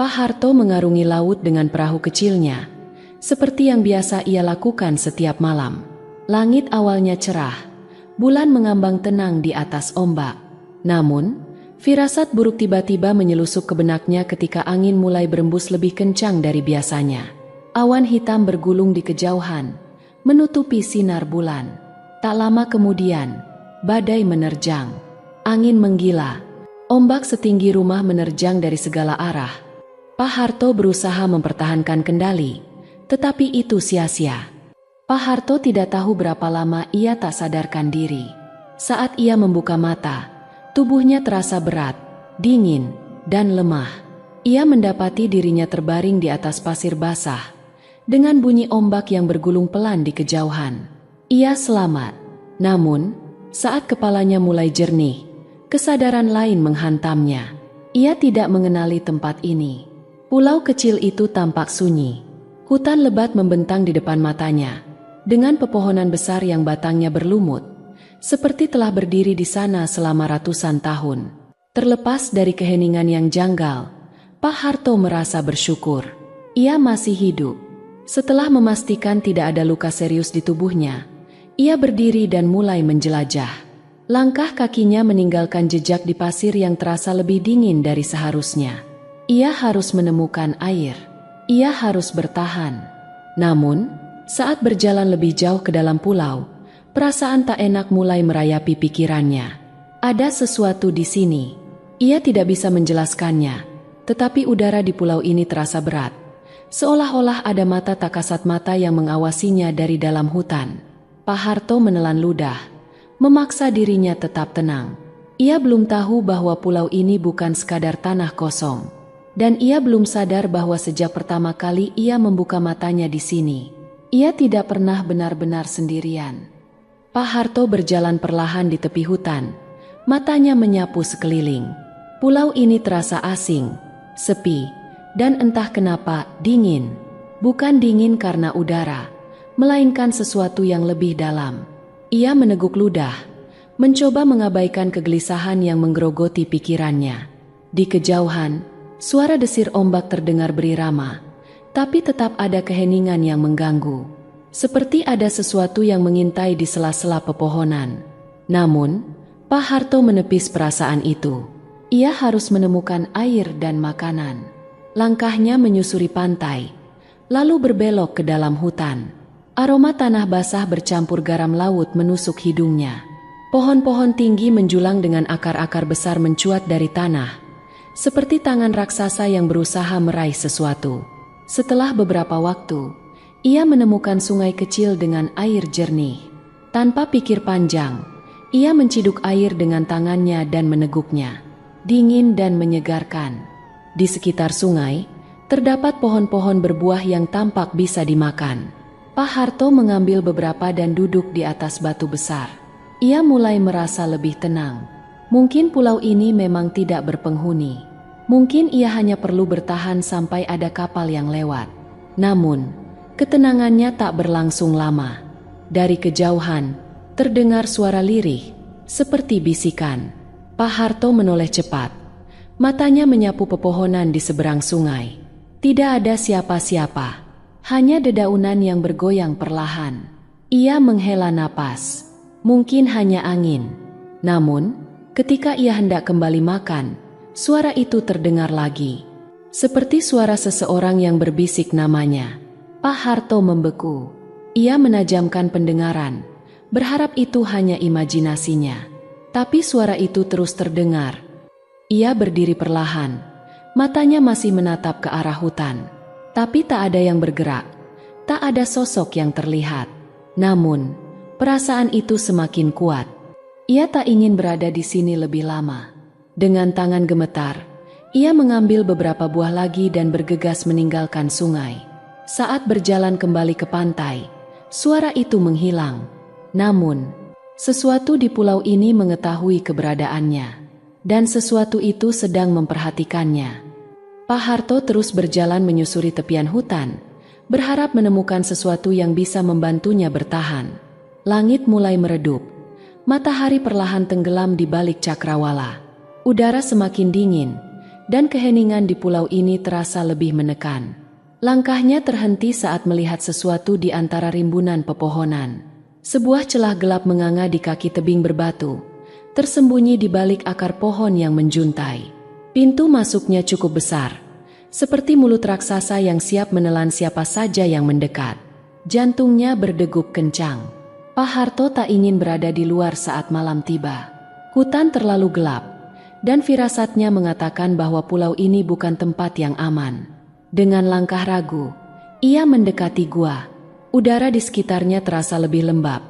Pak Harto mengarungi laut dengan perahu kecilnya, seperti yang biasa ia lakukan setiap malam. Langit awalnya cerah, bulan mengambang tenang di atas ombak. Namun, firasat buruk tiba-tiba menyelusup ke benaknya ketika angin mulai berembus lebih kencang dari biasanya. Awan hitam bergulung di kejauhan, menutupi sinar bulan. Tak lama kemudian, badai menerjang. Angin menggila, ombak setinggi rumah menerjang dari segala arah. Pak Harto berusaha mempertahankan kendali, tetapi itu sia-sia. Pak Harto tidak tahu berapa lama ia tak sadarkan diri. Saat ia membuka mata, tubuhnya terasa berat, dingin, dan lemah. Ia mendapati dirinya terbaring di atas pasir basah, dengan bunyi ombak yang bergulung pelan di kejauhan. Ia selamat. Namun, saat kepalanya mulai jernih, kesadaran lain menghantamnya. Ia tidak mengenali tempat ini. Pulau kecil itu tampak sunyi. Hutan lebat membentang di depan matanya, dengan pepohonan besar yang batangnya berlumut, seperti telah berdiri di sana selama ratusan tahun. Terlepas dari keheningan yang janggal, Pak Harto merasa bersyukur. Ia masih hidup. Setelah memastikan tidak ada luka serius di tubuhnya, ia berdiri dan mulai menjelajah. Langkah kakinya meninggalkan jejak di pasir yang terasa lebih dingin dari seharusnya. Ia harus menemukan air. Ia harus bertahan. Namun, saat berjalan lebih jauh ke dalam pulau, perasaan tak enak mulai merayapi pikirannya. Ada sesuatu di sini. Ia tidak bisa menjelaskannya, tetapi udara di pulau ini terasa berat. Seolah-olah ada mata tak kasat mata yang mengawasinya dari dalam hutan. Pak Harto menelan ludah, memaksa dirinya tetap tenang. Ia belum tahu bahwa pulau ini bukan sekadar tanah kosong. Dan ia belum sadar bahwa sejak pertama kali ia membuka matanya di sini, ia tidak pernah benar-benar sendirian. Pak Harto berjalan perlahan di tepi hutan, matanya menyapu sekeliling. Pulau ini terasa asing, sepi, dan entah kenapa dingin. Bukan dingin karena udara, melainkan sesuatu yang lebih dalam. Ia meneguk ludah, mencoba mengabaikan kegelisahan yang menggerogoti pikirannya. Di kejauhan, suara desir ombak terdengar berirama, tapi tetap ada keheningan yang mengganggu. Seperti ada sesuatu yang mengintai di sela-sela pepohonan. Namun, Pak Harto menepis perasaan itu. Ia harus menemukan air dan makanan. Langkahnya menyusuri pantai, lalu berbelok ke dalam hutan. Aroma tanah basah bercampur garam laut menusuk hidungnya. Pohon-pohon tinggi menjulang dengan akar-akar besar mencuat dari tanah, seperti tangan raksasa yang berusaha meraih sesuatu. Setelah beberapa waktu, ia menemukan sungai kecil dengan air jernih. Tanpa pikir panjang, ia menciduk air dengan tangannya dan meneguknya. Dingin dan menyegarkan. Di sekitar sungai, terdapat pohon-pohon berbuah yang tampak bisa dimakan. Pak Harto mengambil beberapa dan duduk di atas batu besar. Ia mulai merasa lebih tenang. Mungkin pulau ini memang tidak berpenghuni. Mungkin ia hanya perlu bertahan sampai ada kapal yang lewat. Namun, ketenangannya tak berlangsung lama. Dari kejauhan, terdengar suara lirih, seperti bisikan. Pak Harto menoleh cepat. Matanya menyapu pepohonan di seberang sungai. Tidak ada siapa-siapa, hanya dedaunan yang bergoyang perlahan. Ia menghela napas. Mungkin hanya angin. Namun, ketika ia hendak kembali makan, suara itu terdengar lagi. Seperti suara seseorang yang berbisik namanya. Pak Harto membeku. Ia menajamkan pendengaran, berharap itu hanya imajinasinya. Tapi suara itu terus terdengar. Ia berdiri perlahan, matanya masih menatap ke arah hutan. Tapi tak ada yang bergerak, tak ada sosok yang terlihat. Namun, perasaan itu semakin kuat. Ia tak ingin berada di sini lebih lama. Dengan tangan gemetar, ia mengambil beberapa buah lagi dan bergegas meninggalkan sungai. Saat berjalan kembali ke pantai, suara itu menghilang. Namun, sesuatu di pulau ini mengetahui keberadaannya, dan sesuatu itu sedang memperhatikannya. Pak Harto terus berjalan menyusuri tepian hutan, berharap menemukan sesuatu yang bisa membantunya bertahan. Langit mulai meredup. Matahari perlahan tenggelam di balik cakrawala. Udara semakin dingin, dan keheningan di pulau ini terasa lebih menekan. Langkahnya terhenti saat melihat sesuatu di antara rimbunan pepohonan. Sebuah celah gelap menganga di kaki tebing berbatu, tersembunyi di balik akar pohon yang menjuntai. Pintu masuknya cukup besar, seperti mulut raksasa yang siap menelan siapa saja yang mendekat. Jantungnya berdegup kencang. Pak Harto tak ingin berada di luar saat malam tiba. Hutan terlalu gelap, dan firasatnya mengatakan bahwa pulau ini bukan tempat yang aman. Dengan langkah ragu, ia mendekati gua. Udara di sekitarnya terasa lebih lembab,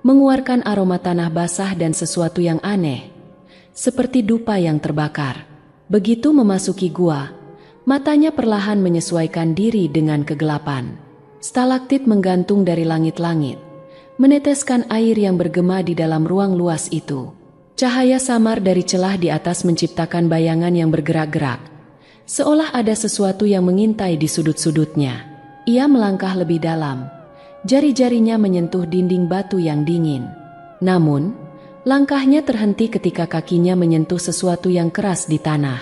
mengeluarkan aroma tanah basah dan sesuatu yang aneh, seperti dupa yang terbakar. Begitu memasuki gua, matanya perlahan menyesuaikan diri dengan kegelapan. Stalaktit menggantung dari langit-langit, meneteskan air yang bergema di dalam ruang luas itu. Cahaya samar dari celah di atas menciptakan bayangan yang bergerak-gerak, seolah ada sesuatu yang mengintai di sudut-sudutnya. Ia melangkah lebih dalam, jari-jarinya menyentuh dinding batu yang dingin. Namun, langkahnya terhenti ketika kakinya menyentuh sesuatu yang keras di tanah.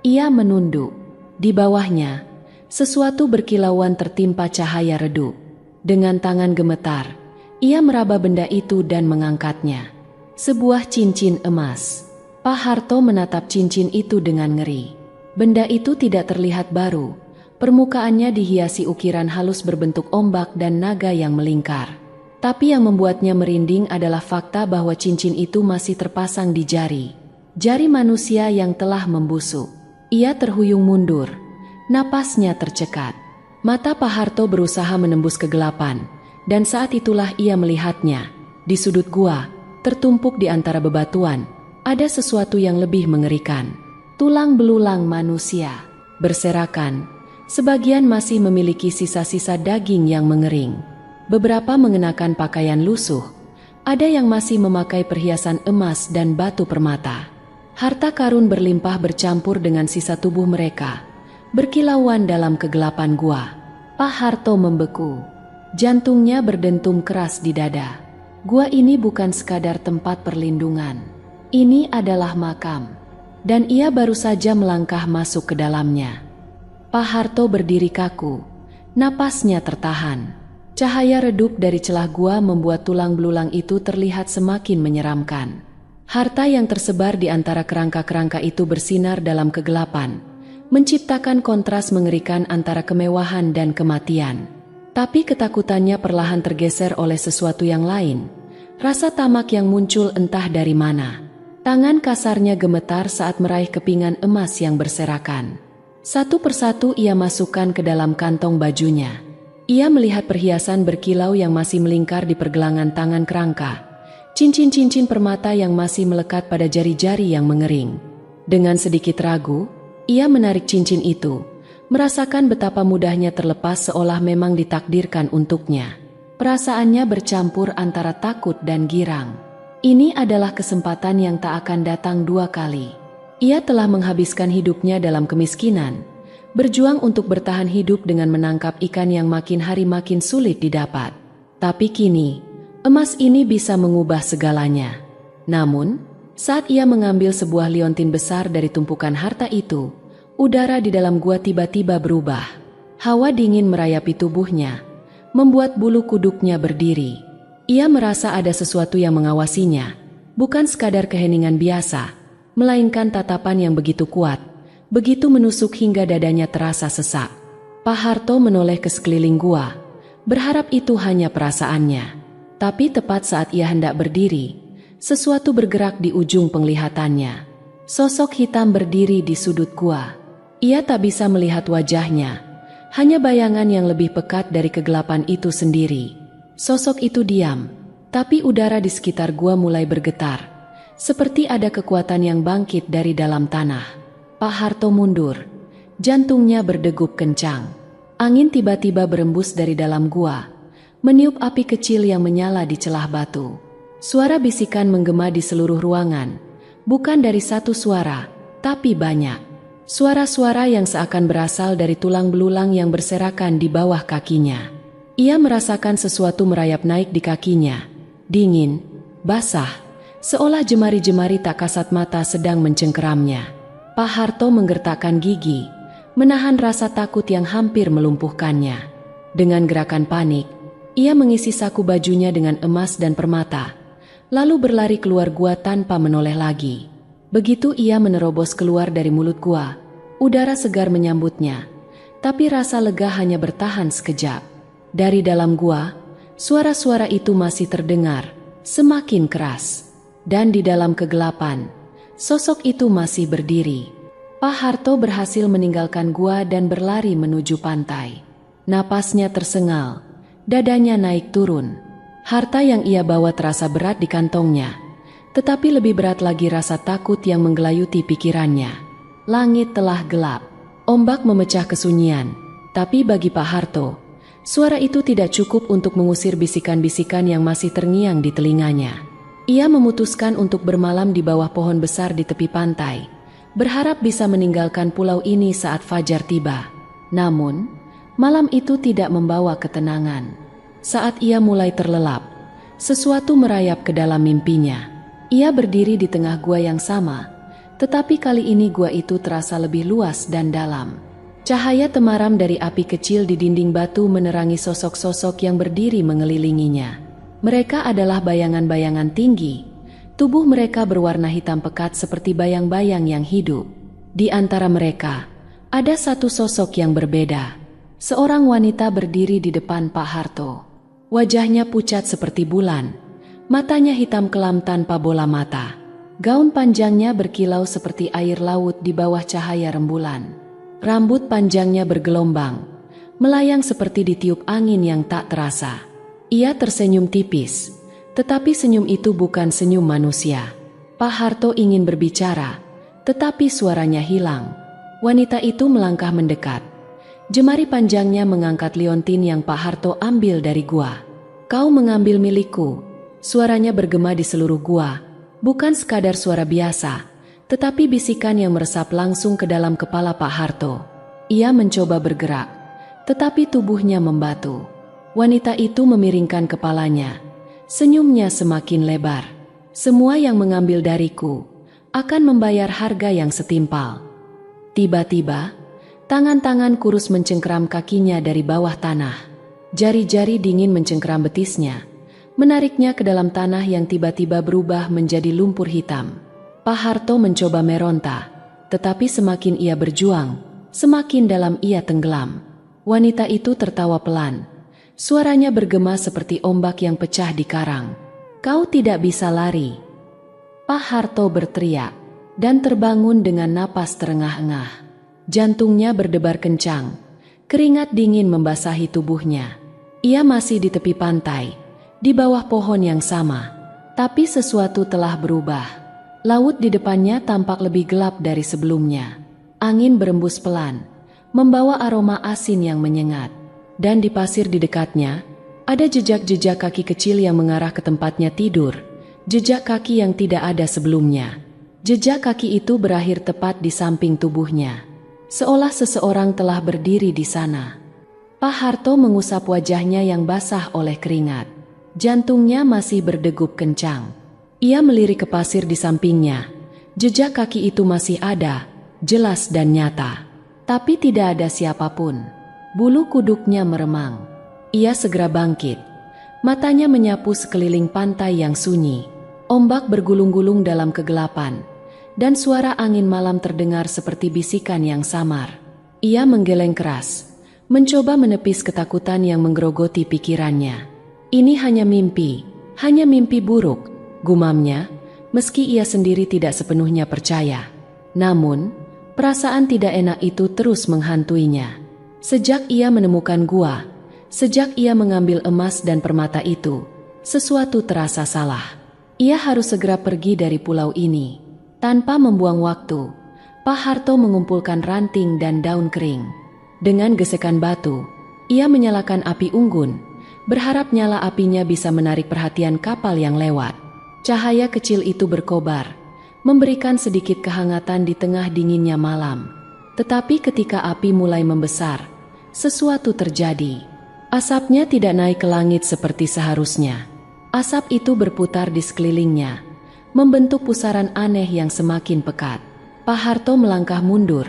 Ia menunduk. Di bawahnya, sesuatu berkilauan tertimpa cahaya redup. Dengan tangan gemetar, ia meraba benda itu dan mengangkatnya. Sebuah cincin emas. Pak Harto menatap cincin itu dengan ngeri. Benda itu tidak terlihat baru. Permukaannya dihiasi ukiran halus berbentuk ombak dan naga yang melingkar. Tapi yang membuatnya merinding adalah fakta bahwa cincin itu masih terpasang di jari. Jari manusia yang telah membusuk. Ia terhuyung mundur. Napasnya tercekat. Mata Pak Harto berusaha menembus kegelapan. Dan saat itulah ia melihatnya. Di sudut gua, tertumpuk di antara bebatuan, ada sesuatu yang lebih mengerikan. Tulang belulang manusia, berserakan, sebagian masih memiliki sisa-sisa daging yang mengering. Beberapa mengenakan pakaian lusuh, ada yang masih memakai perhiasan emas dan batu permata. Harta karun berlimpah bercampur dengan sisa tubuh mereka, berkilauan dalam kegelapan gua. Pak Harto membeku, jantungnya berdentum keras di dada. Gua ini bukan sekadar tempat perlindungan. Ini adalah makam. Dan ia baru saja melangkah masuk ke dalamnya. Pak Harto berdiri kaku. Napasnya tertahan. Cahaya redup dari celah gua membuat tulang belulang itu terlihat semakin menyeramkan. Harta yang tersebar di antara kerangka-kerangka itu bersinar dalam kegelapan, menciptakan kontras mengerikan antara kemewahan dan kematian. Tapi ketakutannya perlahan tergeser oleh sesuatu yang lain. Rasa tamak yang muncul entah dari mana. Tangan kasarnya gemetar saat meraih kepingan emas yang berserakan. Satu persatu ia masukkan ke dalam kantong bajunya. Ia melihat perhiasan berkilau yang masih melingkar di pergelangan tangan kerangka. Cincin-cincin permata yang masih melekat pada jari-jari yang mengering. Dengan sedikit ragu, ia menarik cincin itu. Merasakan betapa mudahnya terlepas seolah memang ditakdirkan untuknya. Perasaannya bercampur antara takut dan girang. Ini adalah kesempatan yang tak akan datang dua kali. Ia telah menghabiskan hidupnya dalam kemiskinan, berjuang untuk bertahan hidup dengan menangkap ikan yang makin hari makin sulit didapat. Tapi kini, emas ini bisa mengubah segalanya. Namun, saat ia mengambil sebuah liontin besar dari tumpukan harta itu, udara di dalam gua tiba-tiba berubah. Hawa dingin merayapi tubuhnya, membuat bulu kuduknya berdiri. Ia merasa ada sesuatu yang mengawasinya, bukan sekadar keheningan biasa, melainkan tatapan yang begitu kuat, begitu menusuk hingga dadanya terasa sesak. Pak Harto menoleh ke sekeliling gua, berharap itu hanya perasaannya. Tapi tepat saat ia hendak berdiri, sesuatu bergerak di ujung penglihatannya. Sosok hitam berdiri di sudut gua. Ia tak bisa melihat wajahnya, hanya bayangan yang lebih pekat dari kegelapan itu sendiri. Sosok itu diam, tapi udara di sekitar gua mulai bergetar, seperti ada kekuatan yang bangkit dari dalam tanah. Pak Harto mundur, jantungnya berdegup kencang. Angin tiba-tiba berembus dari dalam gua, meniup api kecil yang menyala di celah batu. Suara bisikan menggema di seluruh ruangan, bukan dari satu suara, tapi banyak. Suara-suara yang seakan berasal dari tulang belulang yang berserakan di bawah kakinya. Ia merasakan sesuatu merayap naik di kakinya. Dingin, basah, seolah jemari-jemari tak kasat mata sedang mencengkeramnya. Pak Harto menggertakkan gigi, menahan rasa takut yang hampir melumpuhkannya. Dengan gerakan panik, ia mengisi saku bajunya dengan emas dan permata, lalu berlari keluar gua tanpa menoleh lagi. Begitu ia menerobos keluar dari mulut gua, udara segar menyambutnya, tapi rasa lega hanya bertahan sekejap. Dari dalam gua, suara-suara itu masih terdengar, semakin keras. Dan di dalam kegelapan, sosok itu masih berdiri. Pak Harto berhasil meninggalkan gua dan berlari menuju pantai. Napasnya tersengal, dadanya naik turun. Harta yang ia bawa terasa berat di kantongnya, tetapi lebih berat lagi rasa takut yang menggelayuti pikirannya. Langit telah gelap, ombak memecah kesunyian, tapi bagi Pak Harto, suara itu tidak cukup untuk mengusir bisikan-bisikan yang masih terngiang di telinganya. Ia memutuskan untuk bermalam di bawah pohon besar di tepi pantai, berharap bisa meninggalkan pulau ini saat fajar tiba. Namun, malam itu tidak membawa ketenangan. Saat ia mulai terlelap, sesuatu merayap ke dalam mimpinya. Ia berdiri di tengah gua yang sama, tetapi kali ini gua itu terasa lebih luas dan dalam. Cahaya temaram dari api kecil di dinding batu menerangi sosok-sosok yang berdiri mengelilinginya. Mereka adalah bayangan-bayangan tinggi. Tubuh mereka berwarna hitam pekat seperti bayang-bayang yang hidup. Di antara mereka, ada satu sosok yang berbeda. Seorang wanita berdiri di depan Pak Harto. Wajahnya pucat seperti bulan. Matanya hitam kelam tanpa bola mata. Gaun panjangnya berkilau seperti air laut di bawah cahaya rembulan. Rambut panjangnya bergelombang, melayang seperti ditiup angin yang tak terasa. Ia tersenyum tipis, tetapi senyum itu bukan senyum manusia. Pak Harto ingin berbicara, tetapi suaranya hilang. Wanita itu melangkah mendekat. Jemari panjangnya mengangkat liontin yang Pak Harto ambil dari gua. "Kau mengambil milikku," suaranya bergema di seluruh gua. Bukan sekadar suara biasa, tetapi bisikan yang meresap langsung ke dalam kepala Pak Harto. Ia mencoba bergerak, tetapi tubuhnya membatu. Wanita itu memiringkan kepalanya. Senyumnya semakin lebar. "Semua yang mengambil dariku akan membayar harga yang setimpal." Tiba-tiba, tangan-tangan kurus mencengkeram kakinya dari bawah tanah. Jari-jari dingin mencengkeram betisnya, menariknya ke dalam tanah yang tiba-tiba berubah menjadi lumpur hitam. Pak Harto mencoba meronta, tetapi semakin ia berjuang, semakin dalam ia tenggelam. Wanita itu tertawa pelan. Suaranya bergema seperti ombak yang pecah di karang. "Kau tidak bisa lari." Pak Harto berteriak, dan terbangun dengan napas terengah-engah. Jantungnya berdebar kencang, keringat dingin membasahi tubuhnya. Ia masih di tepi pantai, di bawah pohon yang sama, tapi sesuatu telah berubah. Laut di depannya tampak lebih gelap dari sebelumnya. Angin berembus pelan, membawa aroma asin yang menyengat. Dan di pasir di dekatnya, ada jejak-jejak kaki kecil yang mengarah ke tempatnya tidur. Jejak kaki yang tidak ada sebelumnya. Jejak kaki itu berakhir tepat di samping tubuhnya, seolah seseorang telah berdiri di sana. Pak Harto mengusap wajahnya yang basah oleh keringat. Jantungnya masih berdegup kencang. Ia melirik ke pasir di sampingnya. Jejak kaki itu masih ada, jelas dan nyata. Tapi tidak ada siapapun. Bulu kuduknya meremang. Ia segera bangkit. Matanya menyapu sekeliling pantai yang sunyi. Ombak bergulung-gulung dalam kegelapan, dan suara angin malam terdengar seperti bisikan yang samar. Ia menggeleng keras, mencoba menepis ketakutan yang menggerogoti pikirannya. "Ini hanya mimpi buruk," gumamnya, meski ia sendiri tidak sepenuhnya percaya. Namun, perasaan tidak enak itu terus menghantuinya. Sejak ia menemukan gua, sejak ia mengambil emas dan permata itu, sesuatu terasa salah. Ia harus segera pergi dari pulau ini. Tanpa membuang waktu, Pak Harto mengumpulkan ranting dan daun kering. Dengan gesekan batu, ia menyalakan api unggun, berharap nyala apinya bisa menarik perhatian kapal yang lewat. Cahaya kecil itu berkobar, memberikan sedikit kehangatan di tengah dinginnya malam. Tetapi ketika api mulai membesar, sesuatu terjadi. Asapnya tidak naik ke langit seperti seharusnya. Asap itu berputar di sekelilingnya, membentuk pusaran aneh yang semakin pekat. Pak Harto melangkah mundur.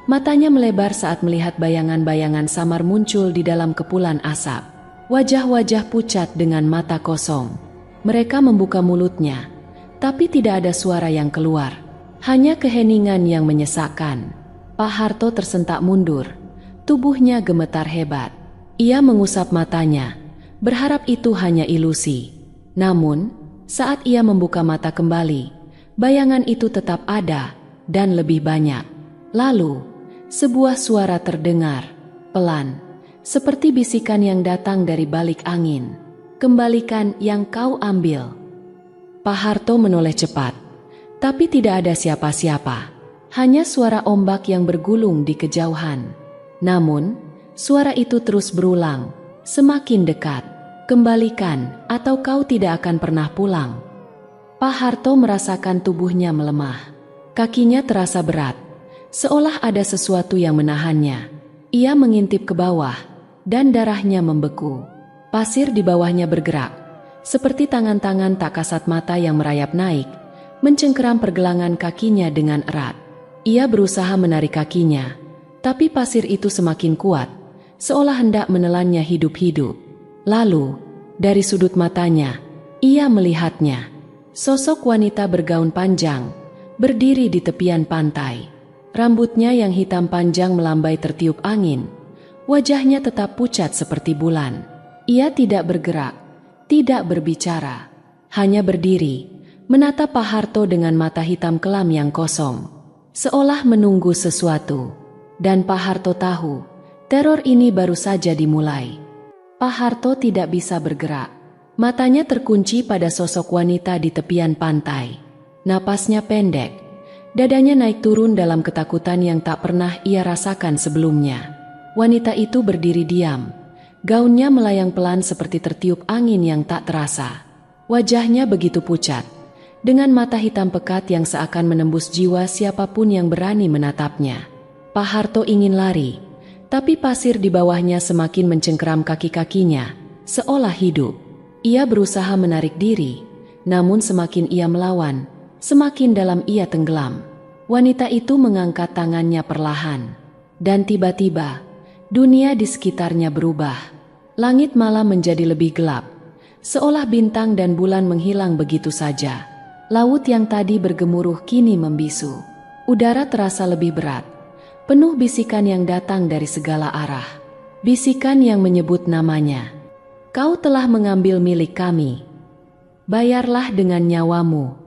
Matanya melebar saat melihat bayangan-bayangan samar muncul di dalam kepulan asap. Wajah-wajah pucat dengan mata kosong. Mereka membuka mulutnya, tapi tidak ada suara yang keluar. Hanya keheningan yang menyesakkan. Pak Harto tersentak mundur. Tubuhnya gemetar hebat. Ia mengusap matanya, berharap itu hanya ilusi. Namun, saat ia membuka mata kembali, bayangan itu tetap ada dan lebih banyak. Lalu, sebuah suara terdengar, pelan, seperti bisikan yang datang dari balik angin. Kembalikan yang kau ambil. Pak Harto menoleh cepat, tapi tidak ada siapa-siapa. Hanya suara ombak yang bergulung di kejauhan. Namun, suara itu terus berulang, semakin dekat. Kembalikan, atau kau tidak akan pernah pulang. Pak Harto merasakan tubuhnya melemah. Kakinya terasa berat, seolah ada sesuatu yang menahannya. Ia mengintip ke bawah, dan darahnya membeku. Pasir di bawahnya bergerak, seperti tangan-tangan tak kasat mata yang merayap naik, mencengkeram pergelangan kakinya dengan erat. Ia berusaha menarik kakinya, tapi pasir itu semakin kuat, seolah hendak menelannya hidup-hidup. Lalu, dari sudut matanya, ia melihatnya. Sosok wanita bergaun panjang, berdiri di tepian pantai. Rambutnya yang hitam panjang melambai tertiup angin. Wajahnya tetap pucat seperti bulan. Ia tidak bergerak, tidak berbicara, hanya berdiri, menatap Pak Harto dengan mata hitam kelam yang kosong, seolah menunggu sesuatu. Dan Pak Harto tahu, teror ini baru saja dimulai. Pak Harto tidak bisa bergerak. Matanya terkunci pada sosok wanita di tepian pantai. Napasnya pendek. Dadanya naik turun dalam ketakutan yang tak pernah ia rasakan sebelumnya. Wanita itu berdiri diam. Gaunnya melayang pelan seperti tertiup angin yang tak terasa. Wajahnya begitu pucat, dengan mata hitam pekat yang seakan menembus jiwa siapapun yang berani menatapnya. Pak Harto ingin lari, tapi pasir di bawahnya semakin mencengkeram kaki-kakinya, seolah hidup. Ia berusaha menarik diri, namun semakin ia melawan, semakin dalam ia tenggelam. Wanita itu mengangkat tangannya perlahan, dan tiba-tiba, dunia di sekitarnya berubah. Langit malam menjadi lebih gelap, seolah bintang dan bulan menghilang begitu saja. Laut yang tadi bergemuruh kini membisu. Udara terasa lebih berat, penuh bisikan yang datang dari segala arah. Bisikan yang menyebut namanya. Kau telah mengambil milik kami. Bayarlah dengan nyawamu.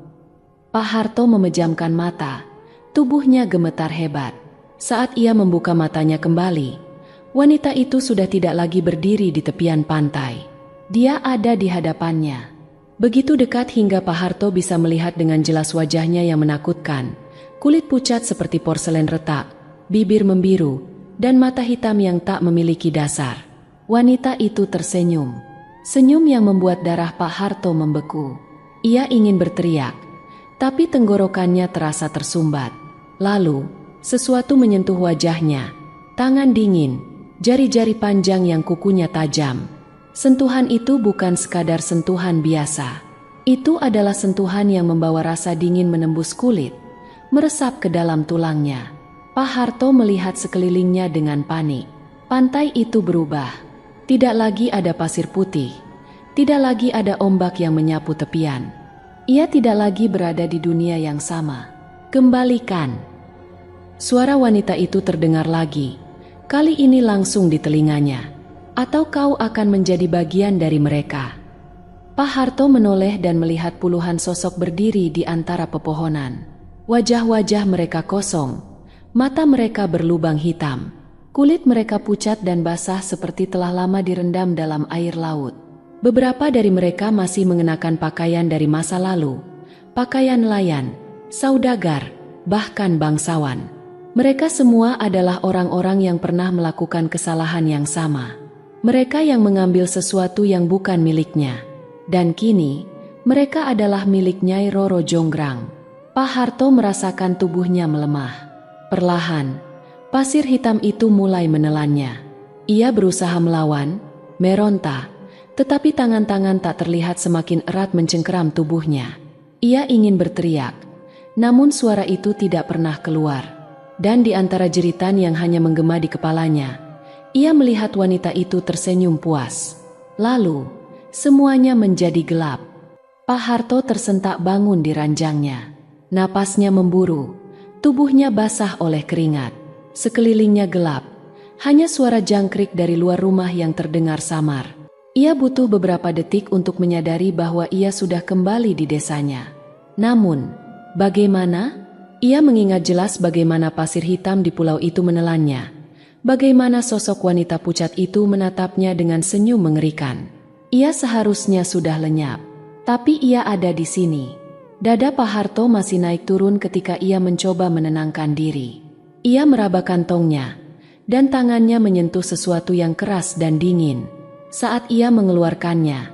Pak Harto memejamkan mata, tubuhnya gemetar hebat. Saat ia membuka matanya kembali, wanita itu sudah tidak lagi berdiri di tepian pantai. Dia ada di hadapannya. Begitu dekat hingga Pak Harto bisa melihat dengan jelas wajahnya yang menakutkan. Kulit pucat seperti porselen retak, bibir membiru, dan mata hitam yang tak memiliki dasar. Wanita itu tersenyum. Senyum yang membuat darah Pak Harto membeku. Ia ingin berteriak, tapi tenggorokannya terasa tersumbat. Lalu, sesuatu menyentuh wajahnya. Tangan dingin, jari-jari panjang yang kukunya tajam. Sentuhan itu bukan sekadar sentuhan biasa. Itu adalah sentuhan yang membawa rasa dingin menembus kulit, meresap ke dalam tulangnya. Pak Harto melihat sekelilingnya dengan panik. Pantai itu berubah. Tidak lagi ada pasir putih. Tidak lagi ada ombak yang menyapu tepian. Ia tidak lagi berada di dunia yang sama. Kembalikan. Suara wanita itu terdengar lagi. Kali ini langsung di telinganya. Atau kau akan menjadi bagian dari mereka. Pak Harto menoleh dan melihat puluhan sosok berdiri di antara pepohonan. Wajah-wajah mereka kosong. Mata mereka berlubang hitam, kulit mereka pucat dan basah seperti telah lama direndam dalam air laut. Beberapa dari mereka masih mengenakan pakaian dari masa lalu, pakaian nelayan, saudagar, bahkan bangsawan. Mereka semua adalah orang-orang yang pernah melakukan kesalahan yang sama. Mereka yang mengambil sesuatu yang bukan miliknya. Dan kini, mereka adalah milik Nyai Roro Jonggrang. Pak Harto merasakan tubuhnya melemah. Perlahan, pasir hitam itu mulai menelannya. Ia berusaha melawan, meronta, tetapi tangan-tangan tak terlihat semakin erat mencengkeram tubuhnya. Ia ingin berteriak, namun suara itu tidak pernah keluar. Dan di antara jeritan yang hanya menggema di kepalanya, ia melihat wanita itu tersenyum puas. Lalu, semuanya menjadi gelap. Pak Harto tersentak bangun di ranjangnya. Napasnya memburu, tubuhnya basah oleh keringat. Sekelilingnya gelap, hanya suara jangkrik dari luar rumah yang terdengar samar. Ia butuh beberapa detik untuk menyadari bahwa ia sudah kembali di desanya. Namun, bagaimana? Ia mengingat jelas bagaimana pasir hitam di pulau itu menelannya. Bagaimana sosok wanita pucat itu menatapnya dengan senyum mengerikan. Ia seharusnya sudah lenyap, tapi ia ada di sini. Dada Pak Harto masih naik turun ketika ia mencoba menenangkan diri. Ia meraba kantongnya, dan tangannya menyentuh sesuatu yang keras dan dingin. Saat ia mengeluarkannya,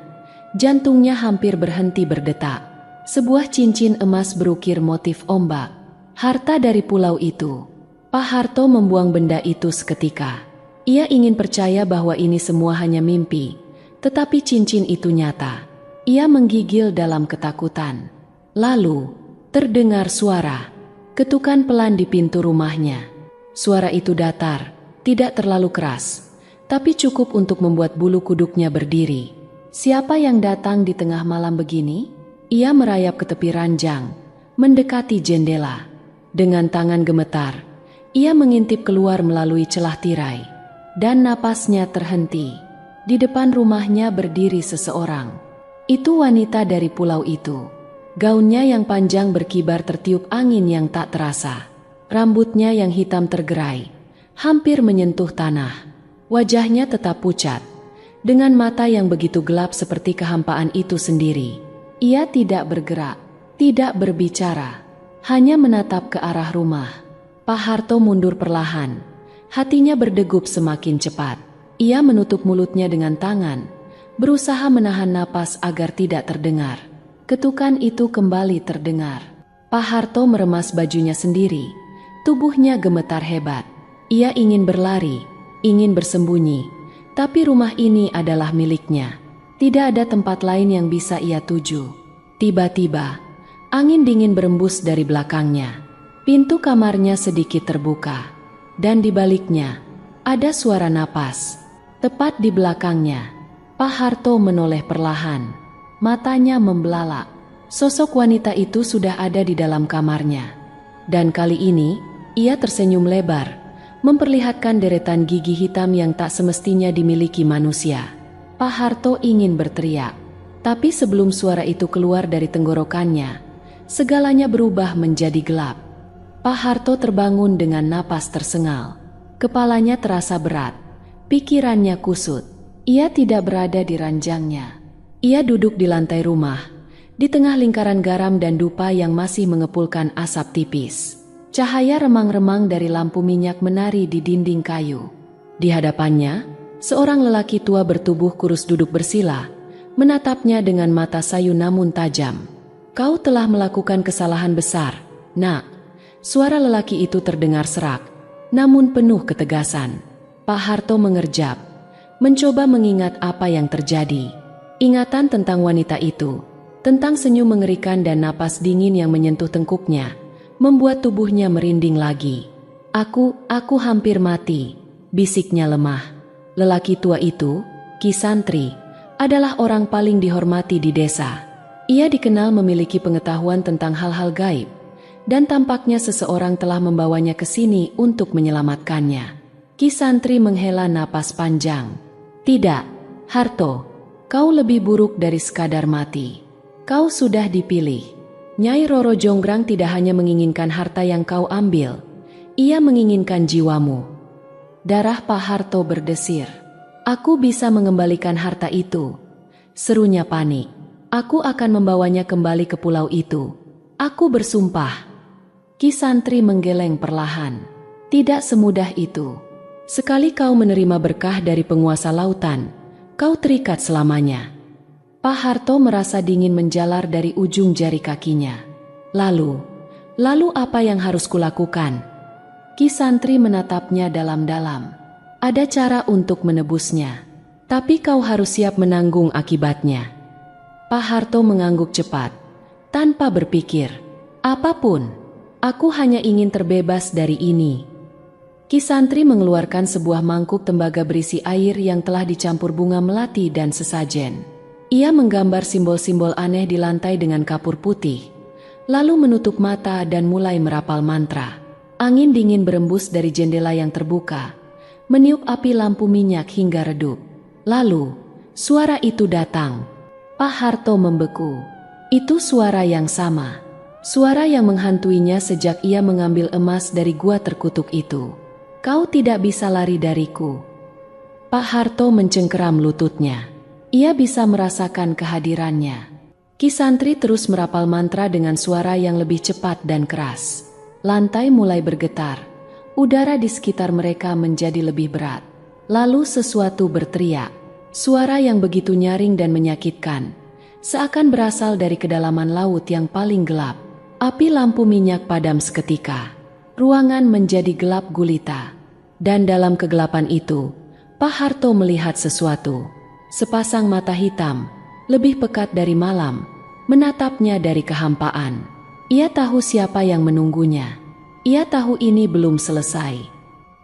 jantungnya hampir berhenti berdetak. Sebuah cincin emas berukir motif ombak, harta dari pulau itu. Pak Harto membuang benda itu seketika. Ia ingin percaya bahwa ini semua hanya mimpi, tetapi cincin itu nyata. Ia menggigil dalam ketakutan. Lalu, terdengar suara, ketukan pelan di pintu rumahnya. Suara itu datar, tidak terlalu keras, tapi cukup untuk membuat bulu kuduknya berdiri. Siapa yang datang di tengah malam begini? Ia merayap ke tepi ranjang, mendekati jendela. Dengan tangan gemetar, ia mengintip keluar melalui celah tirai, dan napasnya terhenti. Di depan rumahnya berdiri seseorang. Itu wanita dari pulau itu. Gaunnya yang panjang berkibar tertiup angin yang tak terasa. Rambutnya yang hitam tergerai, hampir menyentuh tanah. Wajahnya tetap pucat, dengan mata yang begitu gelap seperti kehampaan itu sendiri. Ia tidak bergerak, tidak berbicara, hanya menatap ke arah rumah. Pak Harto mundur perlahan, hatinya berdegup semakin cepat. Ia menutup mulutnya dengan tangan, berusaha menahan napas agar tidak terdengar. Ketukan itu kembali terdengar. Pak Harto meremas bajunya sendiri, tubuhnya gemetar hebat. Ia ingin berlari, ingin bersembunyi, tapi rumah ini adalah miliknya. Tidak ada tempat lain yang bisa ia tuju. Tiba-tiba, angin dingin berembus dari belakangnya. Pintu kamarnya sedikit terbuka, dan di baliknya ada suara napas. Tepat di belakangnya, Pak Harto menoleh perlahan. Matanya membelalak. Sosok wanita itu sudah ada di dalam kamarnya. Dan kali ini, ia tersenyum lebar, memperlihatkan deretan gigi hitam yang tak semestinya dimiliki manusia. Pak Harto ingin berteriak, tapi sebelum suara itu keluar dari tenggorokannya, segalanya berubah menjadi gelap. Pak Harto terbangun dengan napas tersengal. Kepalanya terasa berat, pikirannya kusut. Ia tidak berada di ranjangnya. Ia duduk di lantai rumah, di tengah lingkaran garam dan dupa yang masih mengepulkan asap tipis. Cahaya remang-remang dari lampu minyak menari di dinding kayu. Di hadapannya, seorang lelaki tua bertubuh kurus duduk bersila, menatapnya dengan mata sayu namun tajam. "Kau telah melakukan kesalahan besar, Nak." Suara lelaki itu terdengar serak, namun penuh ketegasan. Pak Harto mengerjap, mencoba mengingat apa yang terjadi. Ingatan tentang wanita itu, tentang senyum mengerikan dan napas dingin yang menyentuh tengkuknya, membuat tubuhnya merinding lagi. Aku hampir mati," bisiknya lemah. Lelaki tua itu, Ki Santri, adalah orang paling dihormati di desa. Ia dikenal memiliki pengetahuan tentang hal-hal gaib, dan tampaknya seseorang telah membawanya ke sini untuk menyelamatkannya. Ki Santri menghela napas panjang. "Tidak, Harto, kau lebih buruk dari sekadar mati. Kau sudah dipilih. Nyai Roro Jonggrang tidak hanya menginginkan harta yang kau ambil, ia menginginkan jiwamu." Darah Pak Harto berdesir. "Aku bisa mengembalikan harta itu," serunya panik. "Aku akan membawanya kembali ke pulau itu. Aku bersumpah." Ki Santri menggeleng perlahan. "Tidak semudah itu. Sekali kau menerima berkah dari penguasa lautan, kau terikat selamanya." Pak Harto merasa dingin menjalar dari ujung jari kakinya. Lalu apa yang harus kulakukan? Ki Santri menatapnya dalam-dalam. "Ada cara untuk menebusnya, tapi kau harus siap menanggung akibatnya." Pak Harto mengangguk cepat, tanpa berpikir. Apapun, aku hanya ingin terbebas dari ini. Ki Santri mengeluarkan sebuah mangkuk tembaga berisi air yang telah dicampur bunga melati dan sesajen. Ia menggambar simbol-simbol aneh di lantai dengan kapur putih, lalu menutup mata dan mulai merapal mantra. Angin dingin berembus dari jendela yang terbuka, meniup api lampu minyak hingga redup. Lalu, suara itu datang. Pak Harto membeku. Itu suara yang sama. Suara yang menghantuinya sejak ia mengambil emas dari gua terkutuk itu. Kau tidak bisa lari dariku. Pak Harto mencengkeram lututnya. Ia bisa merasakan kehadirannya. Ki Santri terus merapal mantra dengan suara yang lebih cepat dan keras. Lantai mulai bergetar. Udara di sekitar mereka menjadi lebih berat. Lalu sesuatu berteriak. Suara yang begitu nyaring dan menyakitkan, seakan berasal dari kedalaman laut yang paling gelap. Api lampu minyak padam seketika. Ruangan menjadi gelap gulita. Dan dalam kegelapan itu, Pak Harto melihat sesuatu. Sepasang mata hitam, lebih pekat dari malam, menatapnya dari kehampaan. Ia tahu siapa yang menunggunya. Ia tahu ini belum selesai.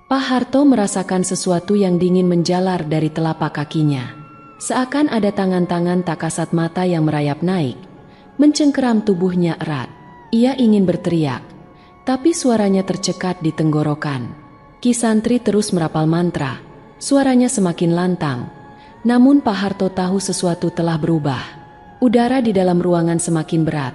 Pak Harto merasakan sesuatu yang dingin menjalar dari telapak kakinya. Seakan ada tangan-tangan tak kasat mata yang merayap naik, mencengkeram tubuhnya erat. Ia ingin berteriak, tapi suaranya tercekat di tenggorokan. Ki Santri terus merapal mantra, suaranya semakin lantang. Namun Pak Harto tahu sesuatu telah berubah. Udara di dalam ruangan semakin berat,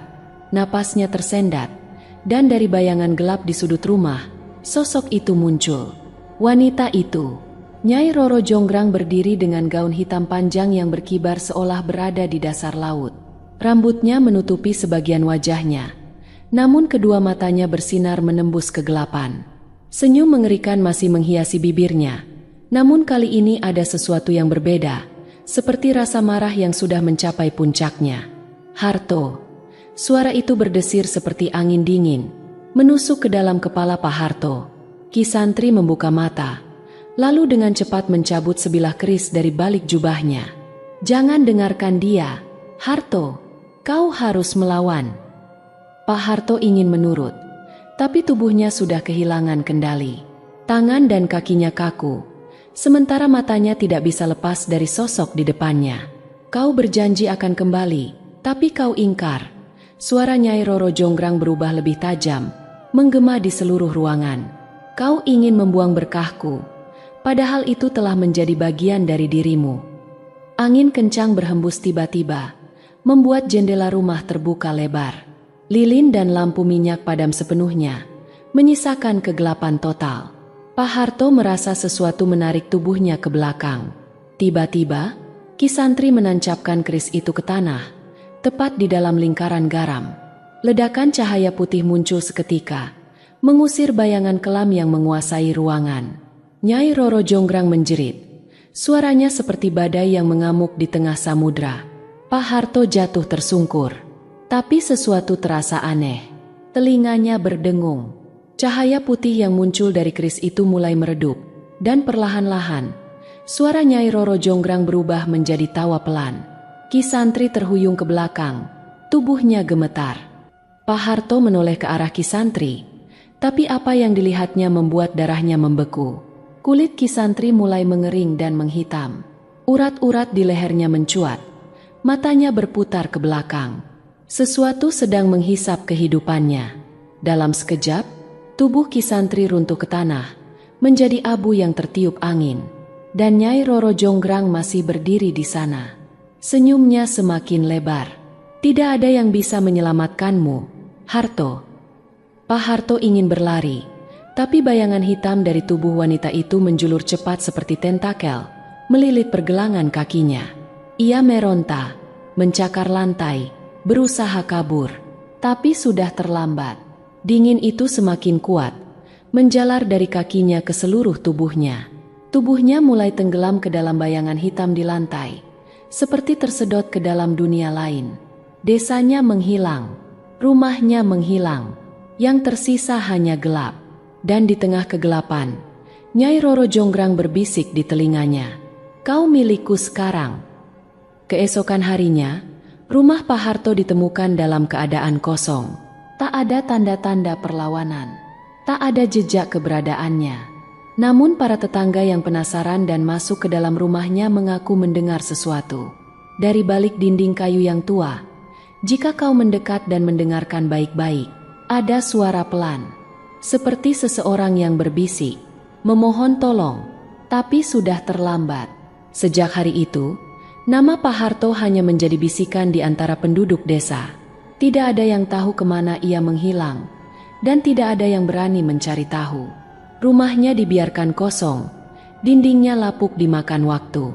napasnya tersendat, dan dari bayangan gelap di sudut rumah, sosok itu muncul. Wanita itu, Nyai Roro Jonggrang, berdiri dengan gaun hitam panjang yang berkibar seolah berada di dasar laut. Rambutnya menutupi sebagian wajahnya, namun kedua matanya bersinar menembus kegelapan. Senyum mengerikan masih menghiasi bibirnya, namun kali ini ada sesuatu yang berbeda, seperti rasa marah yang sudah mencapai puncaknya. Harto. Suara itu berdesir seperti angin dingin, menusuk ke dalam kepala Pak Harto. Ki Santri membuka mata, lalu dengan cepat mencabut sebilah keris dari balik jubahnya. Jangan dengarkan dia, Harto. Kau harus melawan. Pak Harto ingin menurut, tapi tubuhnya sudah kehilangan kendali. Tangan dan kakinya kaku, sementara matanya tidak bisa lepas dari sosok di depannya. Kau berjanji akan kembali, tapi kau ingkar. Suara Nyai Roro Jonggrang berubah lebih tajam, menggema di seluruh ruangan. Kau ingin membuang berkahku, padahal itu telah menjadi bagian dari dirimu. Angin kencang berhembus tiba-tiba, membuat jendela rumah terbuka lebar. Lilin dan lampu minyak padam sepenuhnya, menyisakan kegelapan total. Pak Harto merasa sesuatu menarik tubuhnya ke belakang. Tiba-tiba, Ki Santri menancapkan keris itu ke tanah, tepat di dalam lingkaran garam. Ledakan cahaya putih muncul seketika, mengusir bayangan kelam yang menguasai ruangan. Nyai Roro Jonggrang menjerit. Suaranya seperti badai yang mengamuk di tengah samudra. Pak Harto jatuh tersungkur. Tapi sesuatu terasa aneh. Telinganya berdengung. Cahaya putih yang muncul dari keris itu mulai meredup, dan perlahan-lahan, suara Nyai Roro Jonggrang berubah menjadi tawa pelan. Ki Santri terhuyung ke belakang, tubuhnya gemetar. Pak Harto menoleh ke arah Ki Santri, tapi apa yang dilihatnya membuat darahnya membeku. Kulit Ki Santri mulai mengering dan menghitam. Urat-urat di lehernya mencuat, matanya berputar ke belakang. Sesuatu sedang menghisap kehidupannya. Dalam sekejap, tubuh Ki Santri runtuh ke tanah, menjadi abu yang tertiup angin. Dan Nyai Roro Jonggrang masih berdiri di sana. Senyumnya semakin lebar. Tidak ada yang bisa menyelamatkanmu, Harto. Pak Harto ingin berlari, tapi bayangan hitam dari tubuh wanita itu menjulur cepat seperti tentakel, melilit pergelangan kakinya. Ia meronta, mencakar lantai, berusaha kabur, tapi sudah terlambat. Dingin itu semakin kuat, menjalar dari kakinya ke seluruh tubuhnya. Tubuhnya mulai tenggelam ke dalam bayangan hitam di lantai, seperti tersedot ke dalam dunia lain. Desanya menghilang, rumahnya menghilang, yang tersisa hanya gelap. Dan di tengah kegelapan, Nyai Roro Jonggrang berbisik di telinganya, "Kau milikku sekarang." Keesokan harinya, rumah Pak Harto ditemukan dalam keadaan kosong. Tak ada tanda-tanda perlawanan. Tak ada jejak keberadaannya. Namun para tetangga yang penasaran dan masuk ke dalam rumahnya mengaku mendengar sesuatu. Dari balik dinding kayu yang tua, jika kau mendekat dan mendengarkan baik-baik, ada suara pelan. Seperti seseorang yang berbisik, memohon tolong, tapi sudah terlambat. Sejak hari itu, nama Pak Harto hanya menjadi bisikan di antara penduduk desa. Tidak ada yang tahu kemana ia menghilang, dan tidak ada yang berani mencari tahu. Rumahnya dibiarkan kosong, dindingnya lapuk dimakan waktu.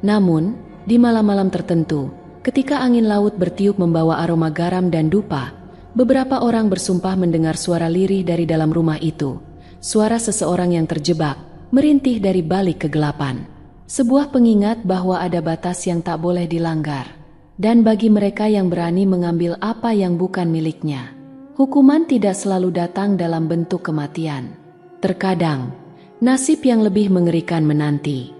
Namun, di malam-malam tertentu, ketika angin laut bertiup membawa aroma garam dan dupa, beberapa orang bersumpah mendengar suara lirih dari dalam rumah itu. Suara seseorang yang terjebak, merintih dari balik kegelapan. Sebuah pengingat bahwa ada batas yang tak boleh dilanggar. Dan bagi mereka yang berani mengambil apa yang bukan miliknya, hukuman tidak selalu datang dalam bentuk kematian. Terkadang, nasib yang lebih mengerikan menanti.